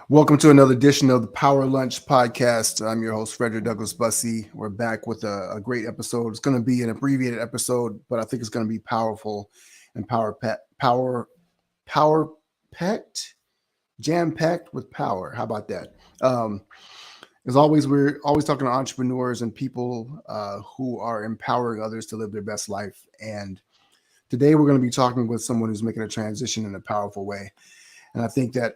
Welcome to another edition of the Power Lunch Podcast. I'm your host, Frederick Douglass Bussey. We're back with a great episode. It's going to be an abbreviated episode, but I think it's going to be powerful and power packed, jam packed with power. How about that? As always, we're always talking to entrepreneurs and people who are empowering others to live their best life. And today we're going to be talking with someone who's making a transition in a powerful way. And I think that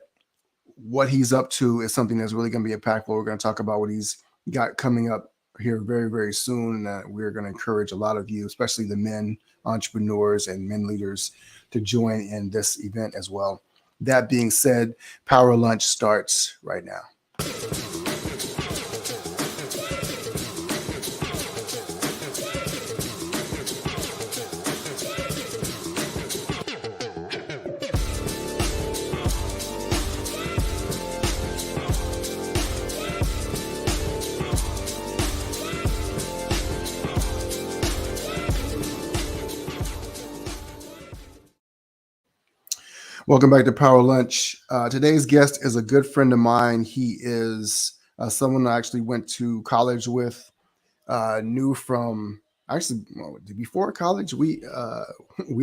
what he's up to is something that's really going to be impactful. We're going to talk about what he's got coming up here very, very soon. And we're going to encourage a lot of you, especially the men entrepreneurs and men leaders, to join in this event as well. That being said, Power Lunch starts right now. Welcome back to Power Lunch. Today's guest is a good friend of mine. He is someone I actually went to college with, knew from before college. We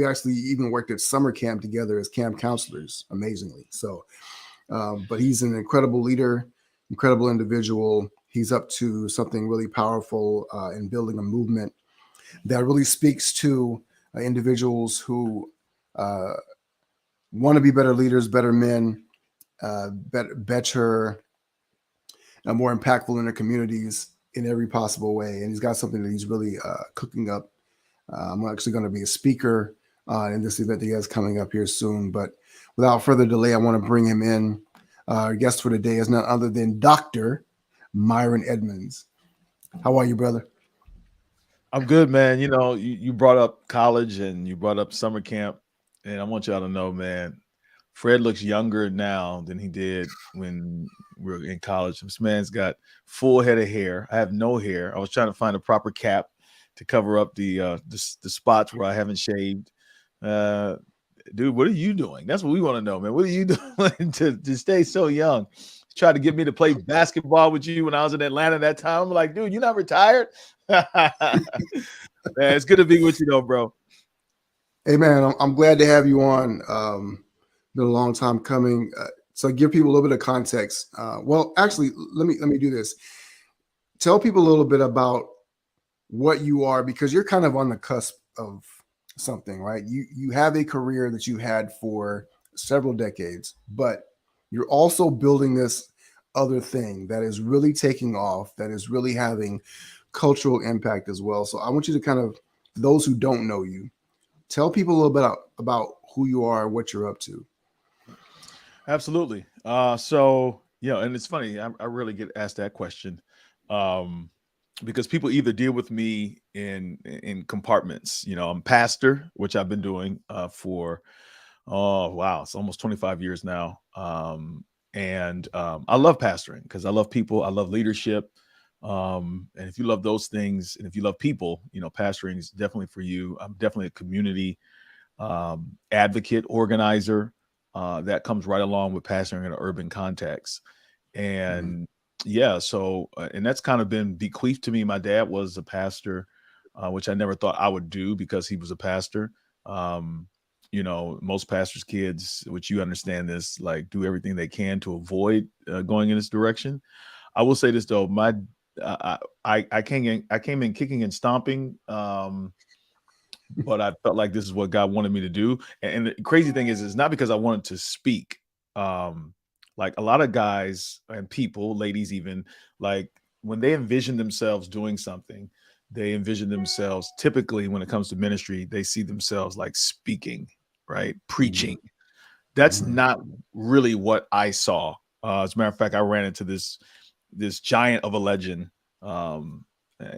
actually even worked at summer camp together as camp counselors, amazingly. So, but he's an incredible leader, incredible individual. He's up to something really powerful in building a movement that really speaks to individuals who want to be better leaders, better men, better, more impactful in their communities in every possible way. And he's got something that he's really cooking up. I'm actually going to be a speaker in this event that he has coming up here soon. But without further delay, I want to bring him in. Our guest for today is none other than Dr. MyRon Edmonds. How are you, brother? I'm good, man. You brought up college and you brought up summer camp. And I want y'all to know, man, Fred looks younger now than he did when we were in college. This man's got full head of hair. I have no hair. I was trying to find a proper cap to cover up the spots where I haven't shaved. Dude, what are you doing? That's what we want to know, man. What are you doing to stay so young? Tried to get me to play basketball with you when I was in Atlanta that time. I'm like, dude, you're not retired? Man, it's good to be with you, though, bro. Hey, man, I'm glad to have you on. Been a long time coming. So give people a little bit of context. Well, actually, let me do this. Tell people a little bit about what you are, because you're kind of on the cusp of something, right? You have a career that you had for several decades, but you're also building this other thing that is really taking off, that is really having cultural impact as well. So I want you to kind of, those who don't know you, tell people a little bit about who you are, what you're up to. Absolutely. And it's funny. I really get asked that question because people either deal with me in compartments. I'm pastor, which I've been doing for it's almost 25 years now. I love pastoring because I love people. I love leadership. And if you love those things, and if you love people, pastoring is definitely for you. I'm definitely a community advocate, organizer. That comes right along with pastoring in an urban context. And and that's kind of been bequeathed to me. My dad was a pastor, which I never thought I would do because he was a pastor. Most pastors' kids, which you understand this, like do everything they can to avoid going in this direction. I will say this though, I came in kicking and stomping. But I felt like this is what God wanted me to do. And the crazy thing is, it's not because I wanted to speak. Like a lot of guys and people, ladies even, like when they envision themselves doing something, they envision themselves, typically when it comes to ministry, they see themselves like speaking, right? Preaching. That's not really what I saw. As a matter of fact, I ran into this giant of a legend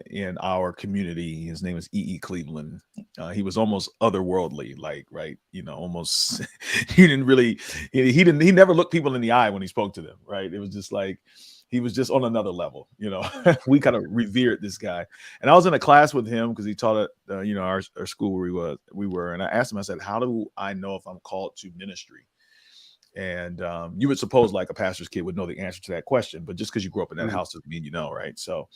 in our community. His name is E.E. Cleveland. He was almost otherworldly, like, right, almost he never looked people in the eye when he spoke to them, right? It was just like he was just on another level. We kind of revered this guy. And I was in a class with him because he taught at our school where we were. And I asked him, I said, how do I know if I'm called to ministry? And you would suppose like a pastor's kid would know the answer to that question, but just because you grew up in that Mm. house doesn't mean you know, right? So,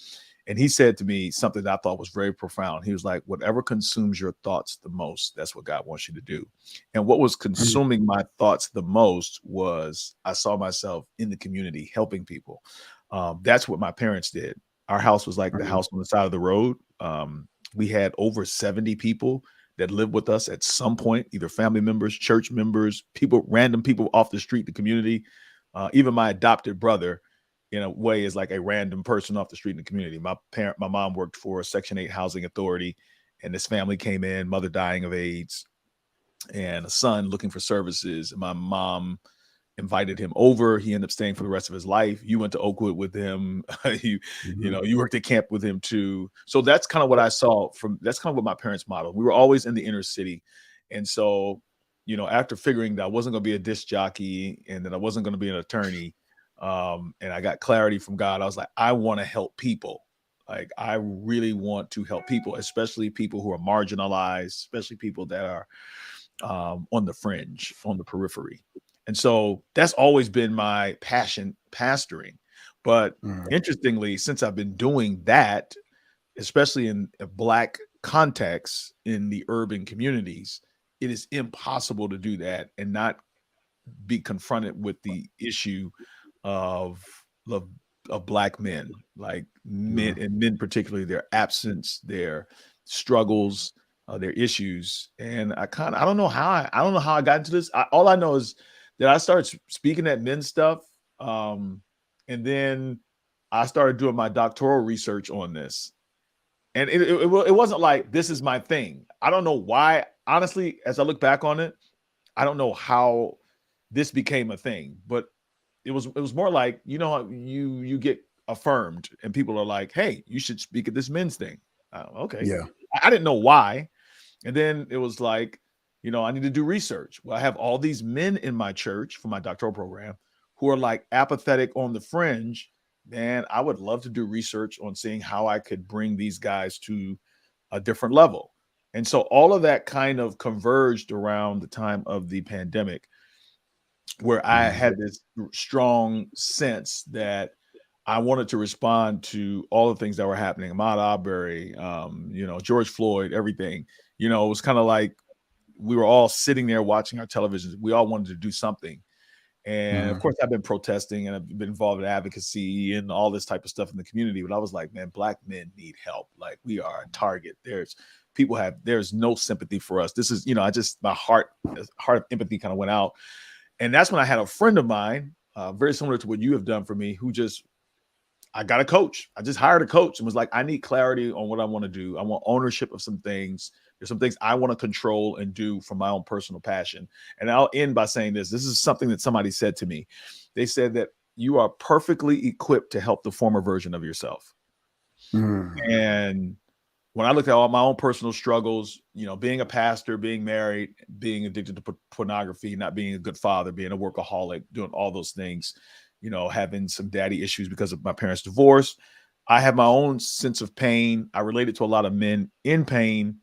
and he said to me something that I thought was very profound. He was like, whatever consumes your thoughts the most, that's what God wants you to do. And what was Mm. consuming my thoughts the most was I saw myself in the community helping people. That's what my parents did. Our house was like the Mm. house on the side of the road. We had over 70 people that lived with us at some point, either family members, church members, people, random people off the street, the community. Even my adopted brother, in a way, is like a random person off the street in the community. My mom worked for a Section 8 housing authority, and this family came in, mother dying of AIDS, and a son looking for services. And my mom invited him over. He ended up staying for the rest of his life. You went to Oakwood with him. You worked at camp with him too. So that's kind of what I saw that's kind of what my parents modeled. We were always in the inner city. And so, after figuring that I wasn't going to be a disc jockey and that I wasn't going to be an attorney, and I got clarity from God, I was like, I want to help people. Like, I really want to help people, especially people who are marginalized, especially people that are on the fringe, on the periphery. And so that's always been my passion, pastoring. But Mm. interestingly, since I've been doing that, especially in a Black context in the urban communities, it is impossible to do that and not be confronted with the issue of of, of Black men, like men, Mm. and men particularly, their absence, their struggles, their issues. And I don't know how I got into this. All I know is that I started speaking at men's stuff, and then I started doing my doctoral research on this. And it wasn't like this is my thing. I don't know why. Honestly, as I look back on it, I don't know how this became a thing, but it was more like, you get affirmed and people are like, hey, you should speak at this men's thing. Okay. Yeah. I didn't know why. And then it was like, I need to do research. Well, I have all these men in my church for my doctoral program who are like apathetic on the fringe. Man, I would love to do research on seeing how I could bring these guys to a different level. And so all of that kind of converged around the time of the pandemic, where I Mm. had this strong sense that I wanted to respond to all the things that were happening. Ahmaud Arbery, George Floyd, everything. It was kind of like we were all sitting there watching our televisions. We all wanted to do something. And of Mm. course, I've been protesting and I've been involved in advocacy and all this type of stuff in the community. But I was like, man, Black men need help. Like, we are a target. There's no sympathy for us. This is, my heart of empathy kind of went out. And that's when I had a friend of mine, very similar to what you have done for me, I got a coach. I just hired a coach and was like, I need clarity on what I want to do. I want ownership of some things. There's some things I want to control and do for my own personal passion. And I'll end by saying this. This is something that somebody said to me. They said that you are perfectly equipped to help the former version of yourself. Mm. And when I looked at all my own personal struggles, being a pastor, being married, being addicted to pornography, not being a good father, being a workaholic, doing all those things, having some daddy issues because of my parents' divorce, I have my own sense of pain. I related to a lot of men in pain.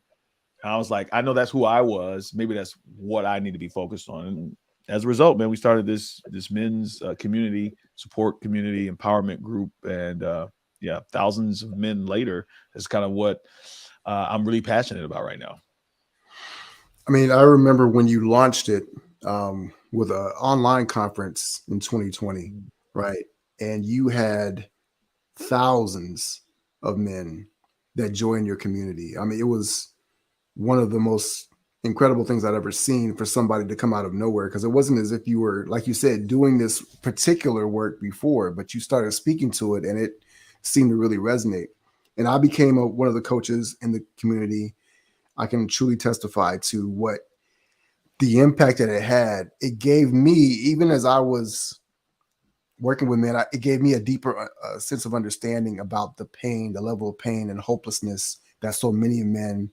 And I was like, I know that's who I was. Maybe that's what I need to be focused on. And as a result, man, we started this men's community support, community empowerment group. And thousands of men later is kind of what I'm really passionate about right now. I mean, I remember when you launched it with an online conference in 2020, right? And you had thousands of men that joined your community. I mean, it was one of the most incredible things I'd ever seen for somebody to come out of nowhere, because it wasn't as if you were, like you said, doing this particular work before, but you started speaking to it and it seemed to really resonate. And I became one of the coaches in the community. I can truly testify to what the impact that it had. It gave me, even as I was working with men, it gave me a deeper sense of understanding about the pain, the level of pain and hopelessness that so many men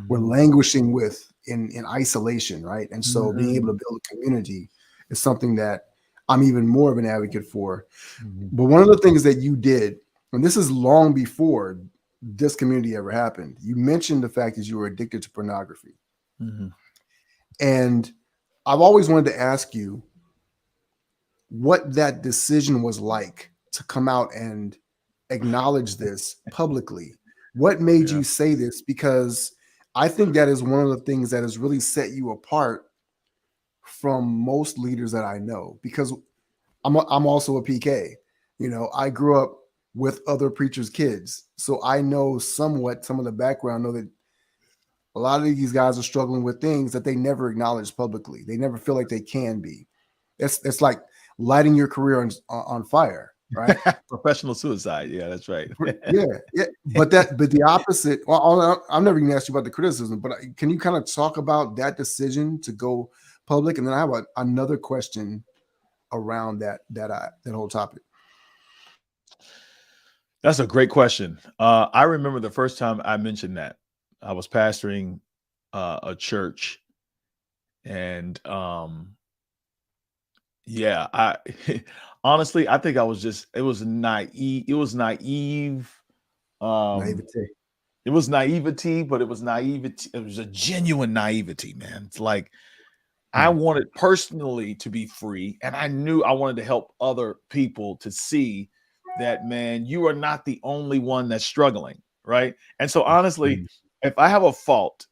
were languishing with in isolation, right? And so being able to build a community is something that I'm even more of an advocate for. But one of the things that you did, and this is long before this community ever happened, you mentioned the fact that you were addicted to pornography. And I've always wanted to ask you, what that decision was like to come out and acknowledge this publicly. What made Yeah. you say this? Because I think that is one of the things that has really set you apart from most leaders that I know. Because I'm also a PK. You know, I grew up with other preachers' kids, so I know somewhat some of the background. Know that a lot of these guys are struggling with things that they never acknowledge publicly. They never feel like they can be. It's like lighting your career on fire, right? Professional suicide. Yeah, that's right. Yeah, yeah. But the opposite. Well, I'm never going to ask you about the criticism, but can you kind of talk about that decision to go public? And then I have another question around that whole topic. That's a great question. I remember the first time I mentioned that I was pastoring a church, and yeah, I honestly, I think I was just, it was naive. It was naive. Naivete. It was naivety, but it was naivety. It was a genuine naivety, man. It's like I wanted personally to be free, and I knew I wanted to help other people to see that, man, you are not the only one that's struggling, right? And so honestly, if I have a fault,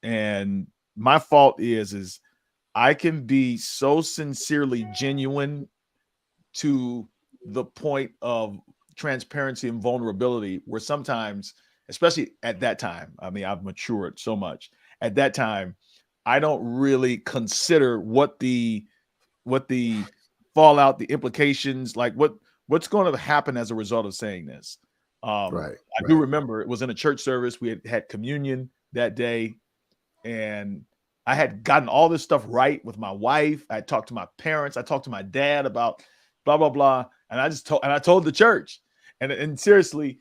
and my fault is I can be so sincerely genuine to the point of transparency and vulnerability where sometimes, especially at that time, I mean, I've matured so much. At that time, I don't really consider what the fallout, the implications, like what's going to happen as a result of saying this. Right. I do remember it was in a church service. We had communion that day, and I had gotten all this stuff right with my wife. I talked to my parents. I talked to my dad about blah, blah, blah. And I told the church, and seriously,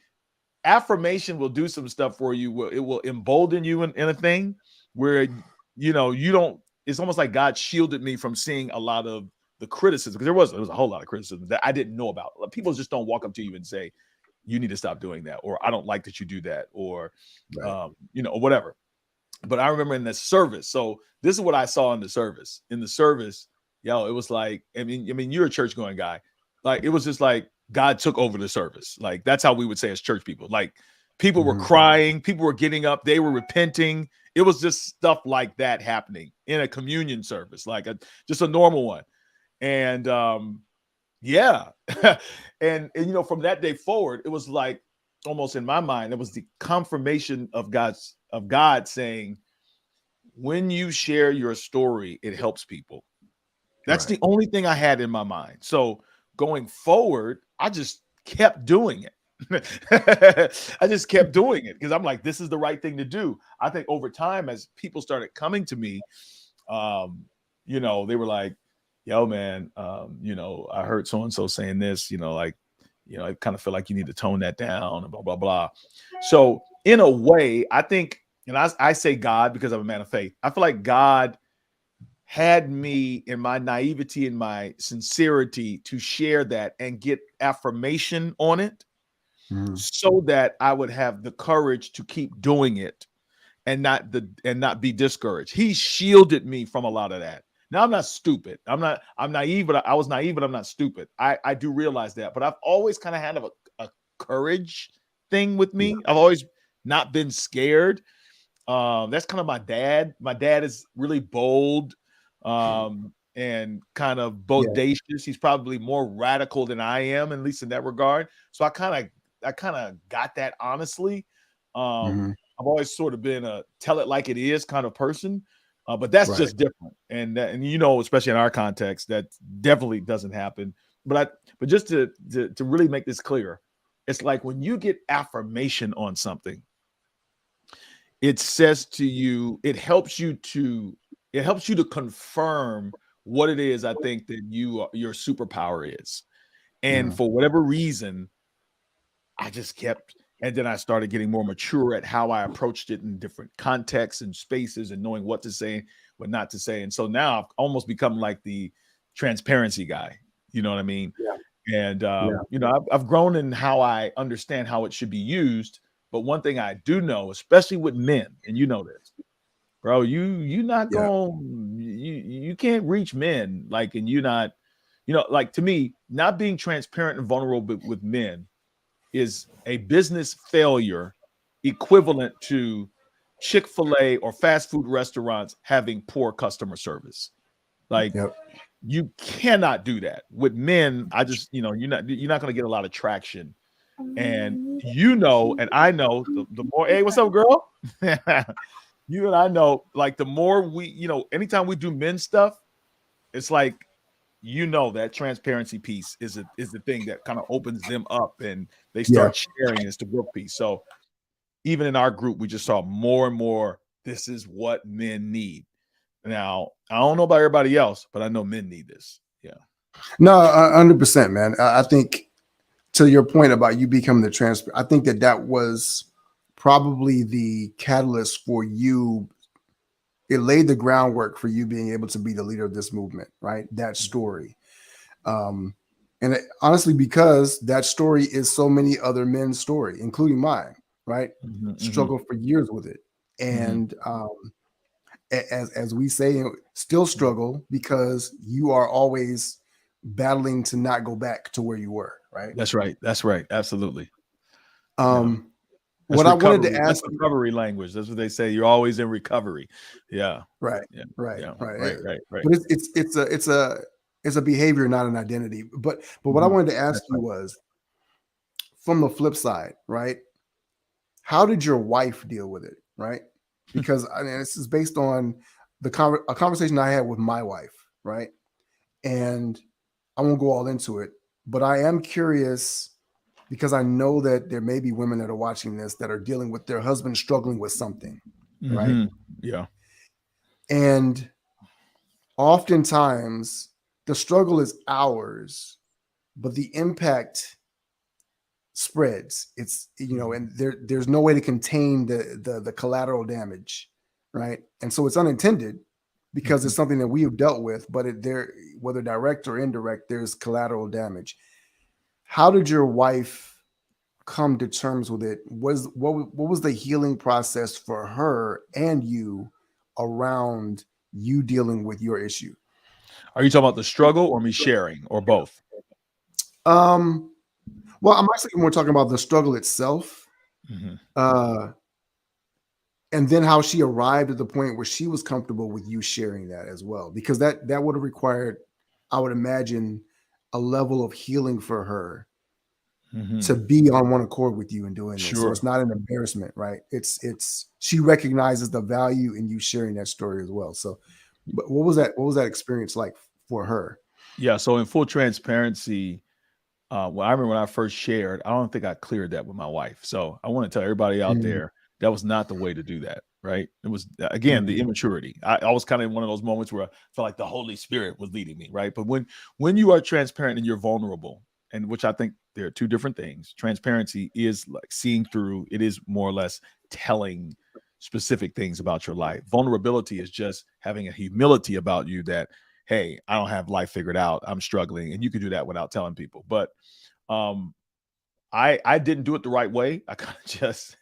affirmation will do some stuff for you. It will embolden you in a thing where, you don't, it's almost like God shielded me from seeing a lot of the criticism, because there was a whole lot of criticism that I didn't know about. People just don't walk up to you and say, you need to stop doing that, or I don't like that you do that, or, or whatever. But I remember in the service. So this is what I saw in the service. In the service, it was like, I mean, you're a church going guy. Like, it was just like God took over the service. Like, that's how we would say as church people. Like, people were crying, people were getting up, they were repenting. It was just stuff like that happening in a communion service, like just a normal one. And yeah. and from that day forward, it was like, almost in my mind, it was the confirmation of God saying, when you share your story, it helps people. That's the only thing I had in my mind. So going forward, I just kept doing it. I just kept doing it because I'm like, this is the right thing to do. I think over time, as people started coming to me, they were like, yo, man, I heard so-and-so saying this, I kind of feel like you need to tone that down and blah, blah, blah. So in a way, I think, and I say God because I'm a man of faith, I feel like God had me in my naivety and my sincerity to share that and get affirmation on it so that I would have the courage to keep doing it and not be discouraged. He shielded me from a lot of that. Now, I'm not stupid. I'm naive, but I was naive, but I'm not stupid. I do realize that, but I've always kind of had a courage thing with me. I've always not been scared. That's kind of my dad. My dad is really bold and kind of bodacious. He's probably more radical than I am, at least in that regard. So I kind of got that, honestly. I've always sort of been a tell it like it is kind of person. But that's just different. And especially in our context, that definitely doesn't happen. But just to really make this clear, it's like when you get affirmation on something, it says to you, it helps you to confirm what it is I think that your superpower is. And for whatever reason, I just kept, and then I started getting more mature at how I approached it in different contexts and spaces and knowing what to say, what not to say. And so now I've almost become like the transparency guy. You know what I mean? Yeah. And, I've grown in how I understand how it should be used. But one thing I do know, especially with men, and you know this, bro, you not going, you can't reach men like, and you're not you know, like to me, not being transparent and vulnerable with men is a business failure equivalent to Chick-fil-A or fast food restaurants having poor customer service. Like, Yep. you cannot do that with men. I just, you know, you're not going to get a lot of traction. And you know, and I know the more, hey, what's up, girl? You and I know, like, the more we, you know, anytime we do men stuff, it's like, you know, that transparency piece is the thing that kind of opens them up and they start sharing. It's the work piece. So even in our group, we just saw more and more, this is what men need. Now, I don't know about everybody else, but I know men need this. Yeah. No, 100%, man. I think to your point about you becoming the transparent, I think that was probably the catalyst for you. It laid the groundwork for you being able to be the leader of this movement, right? That story. Honestly, because that story is so many other men's story, including mine, right? Struggled for years with it. And as we say, still struggle because you are always battling to not go back to where you were, right? That's right. That's right. Absolutely. What I wanted to ask, that's recovery language. That's what they say. You're always in recovery. Yeah. Right. Yeah. Right. Yeah. Right. Right. But it's a behavior, not an identity. But what I wanted to ask you was, from the flip side, right? How did your wife deal with it, right? Because I mean, this is based on a conversation I had with my wife, right? And I won't go all into it, but I am curious because I know that there may be women that are watching this that are dealing with their husband struggling with something, right? Yeah. And oftentimes the struggle is ours, but the impact spreads. It's, you know, and there's no way to contain the collateral damage, right? And so it's unintended because it's something that we have dealt with, but whether direct or indirect, there's collateral damage. How did your wife come to terms with it? What was the healing process for her and you around you dealing with your issue? Are you talking about the struggle or me sharing or both? Well, I'm actually more talking about the struggle itself. And then how she arrived at the point where she was comfortable with you sharing that as well, because that would have required, I would imagine, a level of healing for her to be on one accord with you in doing this. So it's not an embarrassment, right? It's she recognizes the value in you sharing that story as well. So, but what was that experience like for her? Yeah. So in full transparency, I remember when I first shared, I don't think I cleared that with my wife. So I want to tell everybody out there, that was not the way to do that. Right. It was, again, the immaturity. I was kind of in one of those moments where I felt like the Holy Spirit was leading me. Right. But when you are transparent and you're vulnerable, and which I think there are two different things. Transparency is like seeing through. It is more or less telling specific things about your life. Vulnerability is just having a humility about you that, hey, I don't have life figured out. I'm struggling. And you can do that without telling people. But I didn't do it the right way. I kind of just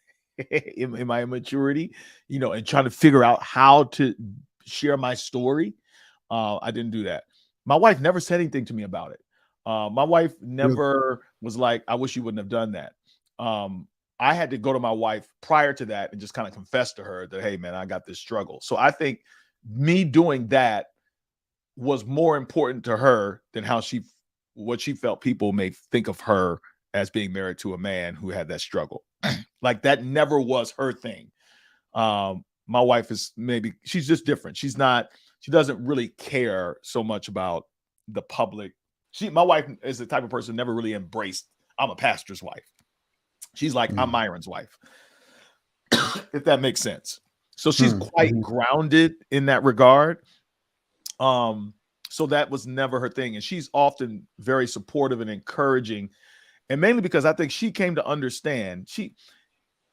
in my immaturity, you know, and trying to figure out how to share my story. I didn't do that. My wife never said anything to me about it. My wife never was like, I wish you wouldn't have done that. I had to go to my wife prior to that and just kind of confess to her that, hey, man, I got this struggle. So I think me doing that was more important to her than what she felt people may think of her as being married to a man who had that struggle. Like, that never was her thing. My wife is she's just different. She doesn't really care so much about the public. My wife is the type of person who never really embraced, I'm a pastor's wife. She's like, I'm MyRon's wife, if that makes sense. So she's quite grounded in that regard. So that was never her thing. And she's often very supportive and encouraging. And mainly because I think she came to understand,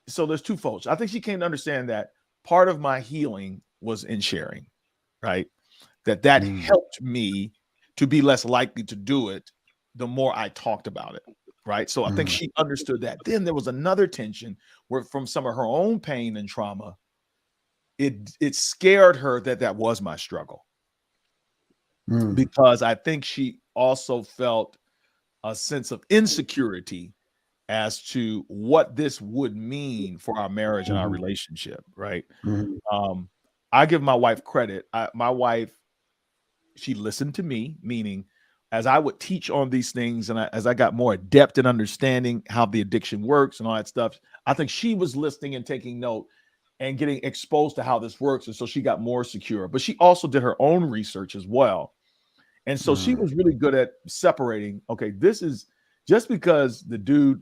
so there's twofold. I think she came to understand that part of my healing was in sharing, right? That helped me to be less likely to do it the more I talked about it, right? So I think she understood that. Then there was another tension where, from some of her own pain and trauma, it scared her that was my struggle. Because I think also felt a sense of insecurity as to what this would mean for our marriage and our relationship, right? I give my wife credit. My wife, she listened to me, meaning as I would teach on these things and as I got more adept in understanding how the addiction works and all that stuff, I think she was listening and taking note and getting exposed to how this works. And so she got more secure, but she also did her own research as well. And so she was really good at separating, okay, this is just because the dude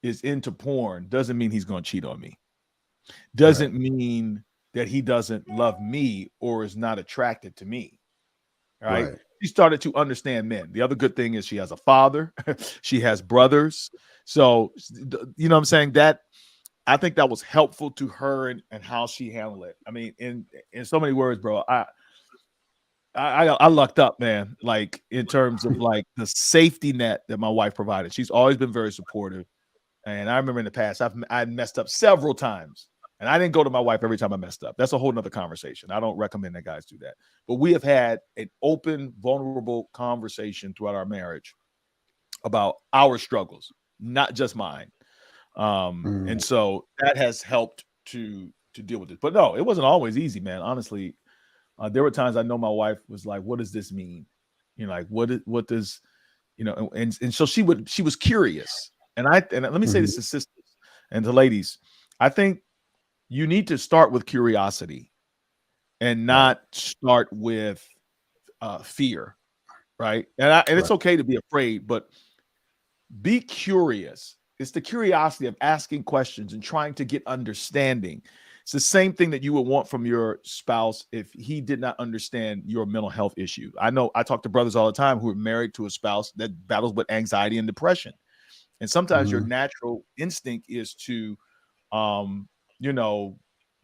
is into porn doesn't mean he's going to cheat on me. Doesn't mean that he doesn't love me or is not attracted to me. Right? She started to understand men. The other good thing is she has a father, she has brothers. So, you know what I'm saying? That I think that was helpful to her and how she handled it. I mean, in so many words, bro, I lucked up, man, like in terms of like the safety net that my wife provided. She's always been very supportive. And I remember in the past, I messed up several times. And I didn't go to my wife every time I messed up. That's a whole nother conversation. I don't recommend that guys do that. But we have had an open, vulnerable conversation throughout our marriage about our struggles, not just mine. And so that has helped to deal with it. But no, it wasn't always easy, man. Honestly, there were times I know my wife was like, "What does this mean? You know, like what does, you know?" And so she was curious. And let me say this to sisters and to ladies, I think you need to start with curiosity and not start with fear, right? And it's okay to be afraid, but be curious. It's the curiosity of asking questions and trying to get understanding. It's the same thing that you would want from your spouse if he did not understand your mental health issue. I know I talk to brothers all the time who are married to a spouse that battles with anxiety and depression. And sometimes your natural instinct is to you know,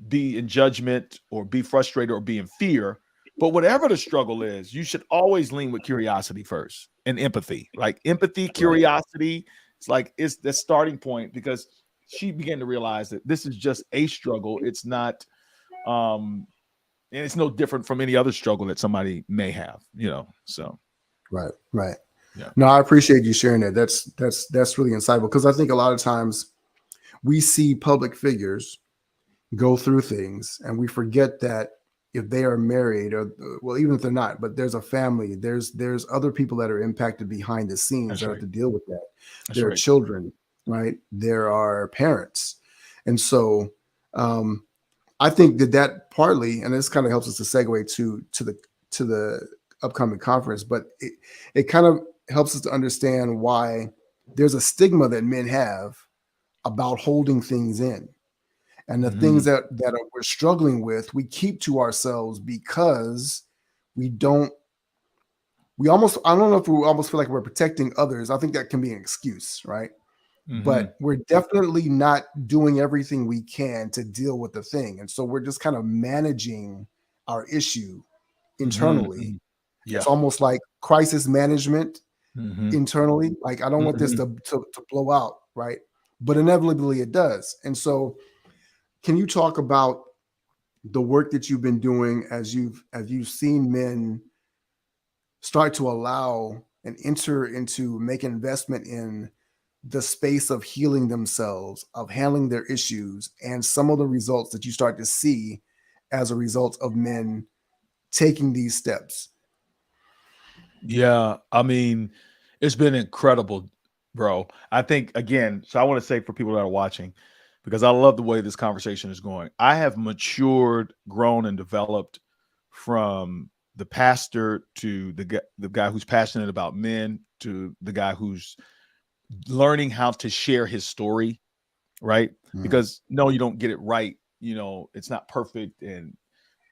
be in judgment or be frustrated or be in fear. But whatever the struggle is, you should always lean with curiosity first and empathy. Like empathy, curiosity, it's the starting point because she began to realize that this is just a struggle. It's not, and it's no different from any other struggle that somebody may have, you know. So Right. Yeah. No, I appreciate you sharing that. That's really insightful because I think a lot of times we see public figures go through things and we forget that if they are married or well, even if they're not, but there's a family, there's other people that are impacted behind the scenes that have to deal with that. There are children, right? There are parents. And so I think that partly, and this kind of helps us to segue to the upcoming conference, but it kind of helps us to understand why there's a stigma that men have about holding things in. And the things that we're struggling with, we keep to ourselves because I don't know if we almost feel like we're protecting others. I think that can be an excuse, right? But we're definitely not doing everything we can to deal with the thing. And so we're just kind of managing our issue internally. Yeah. It's almost like crisis management internally. Like, I don't want this to blow out, right? But inevitably it does. And so can you talk about the work that you've been doing as you've seen men start to allow and enter into make investment in the space of healing themselves, of handling their issues, and some of the results that you start to see as a result of men taking these steps? Yeah, I mean, it's been incredible, bro. I think again, so I want to say for people that are watching, because I love the way this conversation is going. I have matured, grown, and developed from the pastor to the guy who's passionate about men to the guy who's learning how to share his story, right? Because no, you don't get it right. You know, it's not perfect, and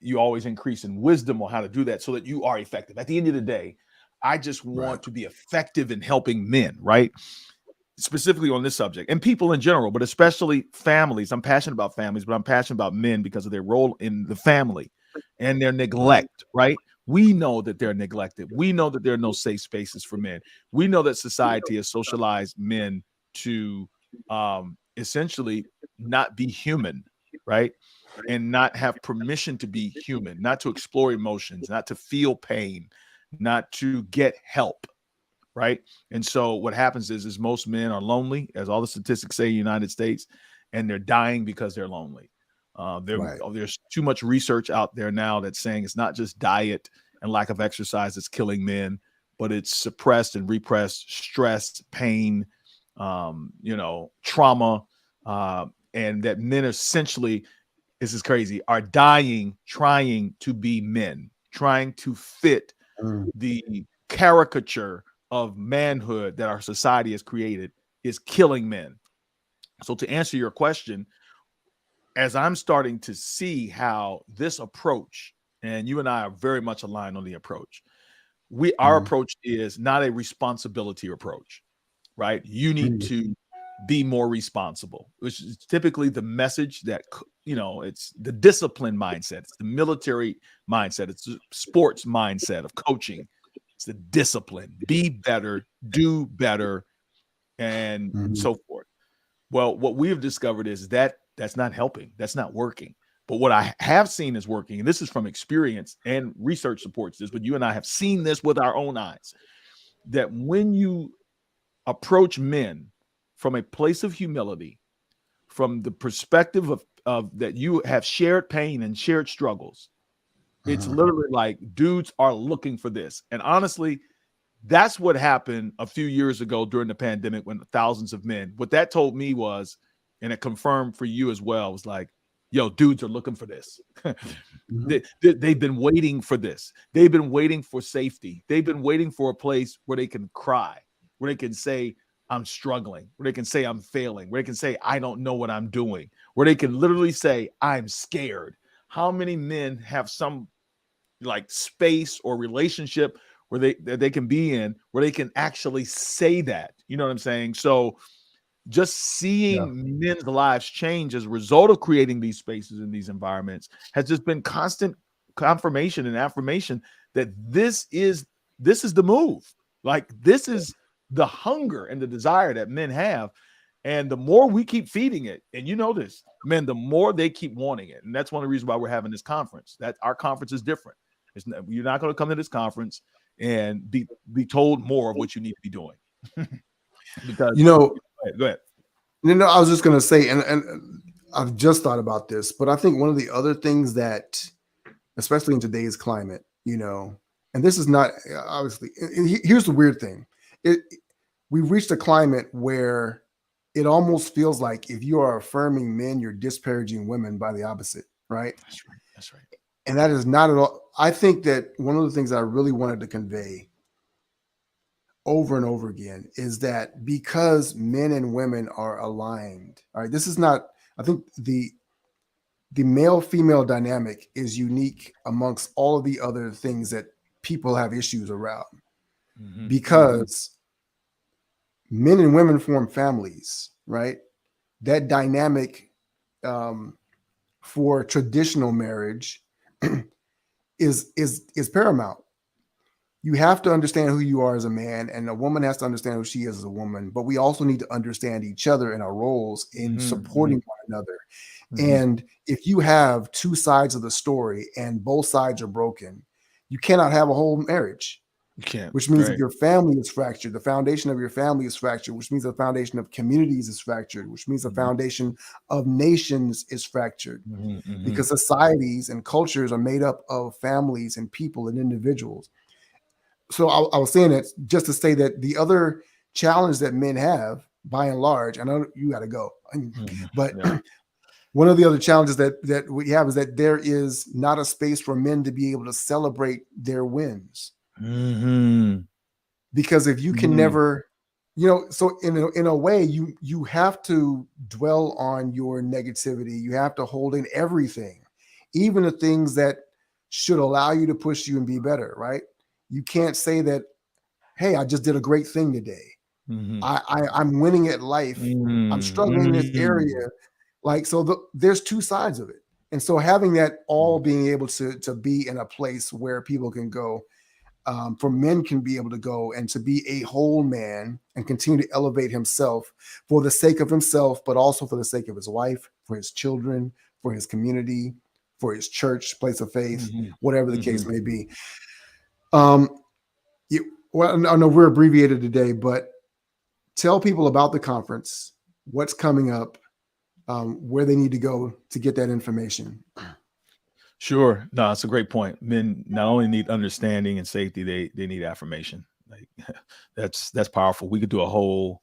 you always increase in wisdom on how to do that so that you are effective. At the end of the day, I just want to be effective in helping men, right? Specifically on this subject and people in general, but especially families. I'm passionate about families, but I'm passionate about men because of their role in the family and their neglect, right? We know that they're neglected. We know that there are no safe spaces for men. We know that society has socialized men to essentially not be human, right? And not have permission to be human, not to explore emotions, not to feel pain, not to get help, right? And so what happens is most men are lonely, as all the statistics say in the United States, and they're dying because they're lonely. Right. There's too much research out there now that's saying it's not just diet and lack of exercise that's killing men, but it's suppressed and repressed stress, pain, trauma, and that men essentially, this is crazy, are dying trying to be men, trying to fit Mm. the caricature of manhood that our society has created is killing men. So to answer your question, as I'm starting to see how this approach, and you and I are very much aligned on the approach, our Mm. approach is not a responsibility approach, right? You need Mm. to be more responsible, which is typically the message that, it's the discipline mindset, it's the military mindset, it's the sports mindset of coaching. It's the discipline, be better, do better, and Mm. so forth. Well, what we have discovered is that that's not helping, that's not working. But what I have seen is working, and this is from experience, and research supports this, but you and I have seen this with our own eyes, that when you approach men from a place of humility, from the perspective of that you have shared pain and shared struggles, it's Mm. literally like dudes are looking for this. And honestly, that's what happened a few years ago during the pandemic when thousands of men, what that told me was, and it confirmed for you as well, was like, yo, dudes are looking for this. Mm. They've been waiting for this. They've been waiting for safety. They've been waiting for a place where they can cry, where they can say, I'm struggling, where they can say, I'm failing, where they can say, I don't know what I'm doing, where they can literally say, I'm scared. How many men have some like space or relationship where they can be in, where they can actually say that? You know what I'm saying? So just Yeah. seeing men's lives change as a result of creating these spaces and these environments has just been constant confirmation and affirmation that this is the move. Like, this is the hunger and the desire that men have. And the more we keep feeding it, and you know this, men, the more they keep wanting it. And that's one of the reasons why we're having this conference. That our conference is different. You're not going to come to this conference and be told more of what you need to be doing. Because You know, go ahead. I was just going to say, and I've just thought about this, but I think one of the other things that, especially in today's climate, and this is not obviously, here's the weird thing. We've reached a climate where it almost feels like if you are affirming men, you're disparaging women by the opposite, right? That's right. That's right. And that is not at all. I think that one of the things I really wanted to convey over and over again is that because men and women are aligned, all right, this is not, I think the male female dynamic is unique amongst all of the other things that people have issues around, because men and women form families, right? That dynamic, for traditional marriage is paramount. You have to understand who you are as a man, and a woman has to understand who she is as a woman. But we also need to understand each other and our roles in supporting one another. And if you have two sides of the story and both sides are broken, you cannot have a whole marriage. You can't. Which means Right. that your family is fractured. The foundation of your family is fractured, which means the foundation of communities is fractured, which means the foundation of nations is fractured. Because societies and cultures are made up of families and people and individuals. So I was saying that just to say that the other challenge that men have, by and large, I know you got to go, but Yeah. one of the other challenges that we have is that there is not a space for men to be able to celebrate their wins. Because if you can never, so in a way, you have to dwell on your negativity. You have to hold in everything, even the things that should allow you to push you and be better, right? You can't say that, hey, I just did a great thing today. I'm winning at life. I'm struggling in this area. Like, so there's two sides of it. And so having that all being able to be in a place where people can go, for men can be able to go and to be a whole man and continue to elevate himself for the sake of himself, but also for the sake of his wife, for his children, for his community, for his church, place of faith, whatever the case may be. Well, I know we're abbreviated today, but tell people about the conference, what's coming up, where they need to go to get that information. Sure. No, it's a great point. Men not only need understanding and safety, they need affirmation. Like that's powerful. We could do a whole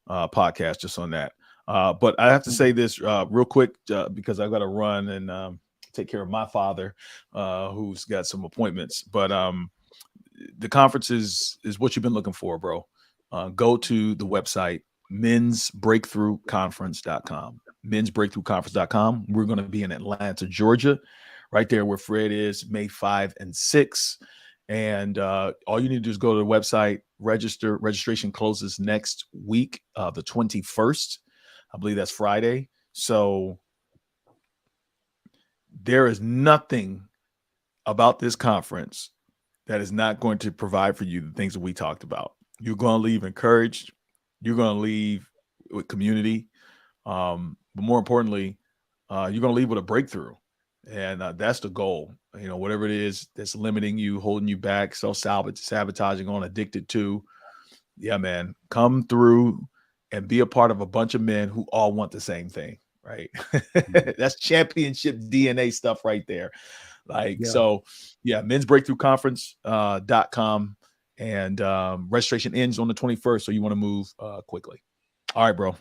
podcast just on that. But I have to say this real quick because I've got to run and take care of my father, who's got some appointments. But the conference is what you've been looking for, bro. Go to the website mensbreakthroughconference.com. Mensbreakthroughconference.com. We're going to be in Atlanta, Georgia, right there where Fred is, May 5 and 6. And all you need to do is go to the website, register. Registration closes next week, the 21st. I believe that's Friday. So there is nothing about this conference that is not going to provide for you the things that we talked about. You're going to leave encouraged. You're going to leave with community. But more importantly, you're going to leave with a breakthrough. And that's the goal. You know, whatever it is that's limiting you, holding you back, self-sabotaging on, addicted to. Yeah, man, come through and be a part of a bunch of men who all want the same thing, right? That's championship DNA stuff right there. Like, so yeah, mensbreakthroughconference.com and registration ends on the 21st. So you want to move quickly. All right, bro.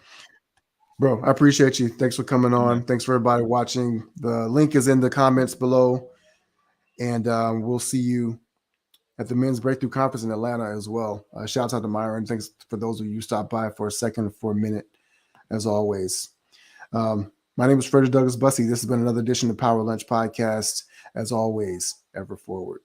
Bro, I appreciate you. Thanks for coming on. Thanks for everybody watching. The link is in the comments below. And we'll see you at the Men's Breakthrough Conference in Atlanta as well. Shouts out to MyRon. Thanks for those of you who stopped by for a second, for a minute, as always. My name is Frederick Douglass Bussey. This has been another edition of Power Lunch Podcast. As always, ever forward.